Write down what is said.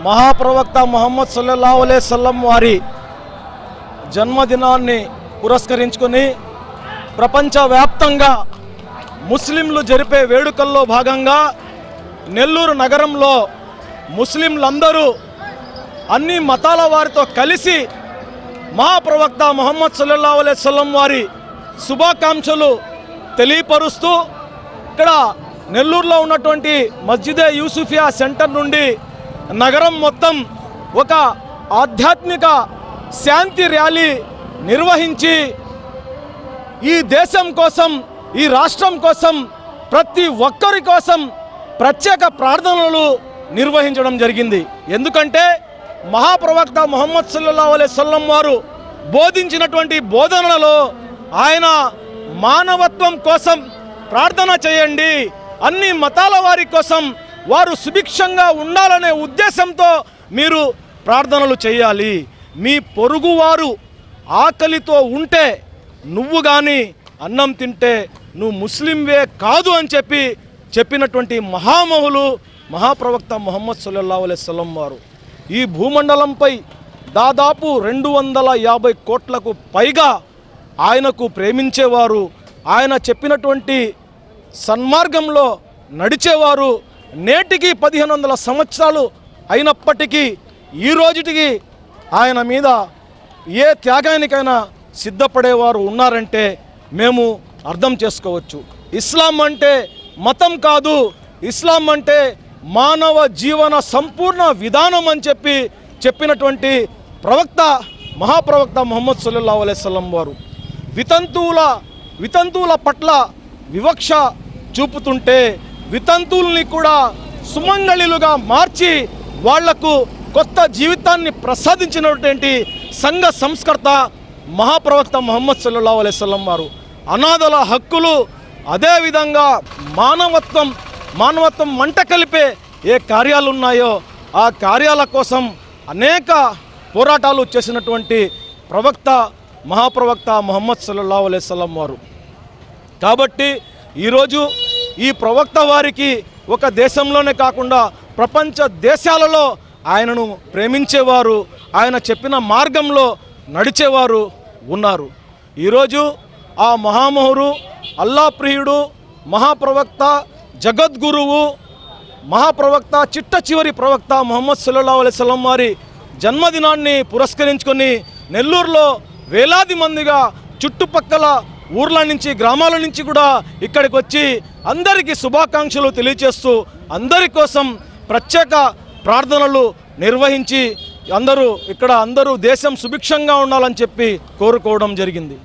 మహాప్రవక్త ముహమ్మద్ సల్లల్లాహు అలైహి వసల్లం వారి జన్మదినాన్ని పురస్కరించుకొని ప్రపంచవ్యాప్తంగా ముస్లింలు జరిపే వేడుకల్లో భాగంగా నెల్లూరు నగరంలో ముస్లింలందరూ అన్ని మతాల వారితో కలిసి మహాప్రవక్త ముహమ్మద్ సల్లల్లాహు అలైహి వసల్లం వారి శుభాకాంక్షలు తెలియపరుస్తూ ఇక్కడ నెల్లూరులో ఉన్నటువంటి మస్జిదే యూసుఫియా సెంటర్ నుండి నగరం మొత్తం ఒక ఆధ్యాత్మిక శాంతి ర్యాలీ నిర్వహించి ఈ దేశం కోసం, ఈ రాష్ట్రం కోసం, ప్రతి ఒక్కరి కోసం ప్రత్యేక ప్రార్థనలు నిర్వహించడం జరిగింది. ఎందుకంటే మహాప్రవక్త ముహమ్మద్ సల్లల్లాహు అలైహి వసల్లం వారు బోధించినటువంటి బోధనలలో ఆయన మానవత్వం కోసం ప్రార్థన చేయండి, అన్ని మతాల వారి కోసం వారు సుభిక్షంగా ఉండాలనే ఉద్దేశంతో మీరు ప్రార్థనలు చేయాలి. మీ పొరుగువారు ఆకలితో ఉంటే నువ్వు కానీ అన్నం తింటే నువ్వు ముస్లింవే కాదు అని చెప్పినటువంటి మహామహులు మహాప్రవక్త ముహమ్మద్ సల్లల్లాహు అలైహి వసల్లం వారు. ఈ భూమండలంపై దాదాపు 250 కోట్లకు పైగా ఆయనకు ప్రేమించేవారు, ఆయన చెప్పినటువంటి సన్మార్గంలో నడిచేవారు. నేటికి 1500 సంవత్సరాలు అయినప్పటికీ ఈ రోజుటికి ఆయన మీద ఏ త్యాగానికైనా సిద్ధపడేవారు ఉన్నారంటే మేము అర్థం చేసుకోవచ్చు. ఇస్లాం అంటే మతం కాదు, ఇస్లాం అంటే మానవ జీవన సంపూర్ణ విధానం అని చెప్పినటువంటి ప్రవక్త మహాప్రవక్త ముహమ్మద్ సల్లల్లాహు అలైహి వసల్లం వారు వితంతువుల పట్ల వివక్ష చూపుతుంటే వితంతువుల్ని కూడా సుమంగళిలుగా మార్చి వాళ్లకు కొత్త జీవితాన్ని ప్రసాదించినటువంటి సంఘ సంస్కర్త మహాప్రవక్త ముహమ్మద్ సల్లల్లాహు అలైహి వసల్లం వారు. అనాథల హక్కులు, అదేవిధంగా మానవత్వం మంట కలిపే ఏ కార్యాలు ఉన్నాయో ఆ కార్యాల కోసం అనేక పోరాటాలు చేసినటువంటి ప్రవక్త మహాప్రవక్త ముహమ్మద్ సల్లల్లాహు అలైహి వసల్లం వారు. కాబట్టి ఈరోజు ఈ ప్రవక్త వారికి ఒక దేశంలోనే కాకుండా ప్రపంచ దేశాలలో ఆయనను ప్రేమించేవారు, ఆయన చెప్పిన మార్గంలో నడిచేవారు ఉన్నారు. ఈరోజు ఆ మహామహురు, అల్లా ప్రియుడు, మహాప్రవక్త, జగద్గురువు, మహాప్రవక్త, చిట్ట చివరి ప్రవక్త ముహమ్మద్ సల్లల్లాహు అలైహి వసల్లం వారి జన్మదినాన్ని పురస్కరించుకొని నెల్లూరులో వేలాది మందిగా చుట్టుపక్కల ఊర్ల నుంచి, గ్రామాల నుంచి కూడా ఇక్కడికి వచ్చి అందరికీ శుభాకాంక్షలు తెలియజేస్తూ అందరి కోసం ప్రత్యేక ప్రార్థనలు నిర్వహించి అందరూ దేశం సుభిక్షంగా ఉండాలని కోరుకోవడం జరిగింది.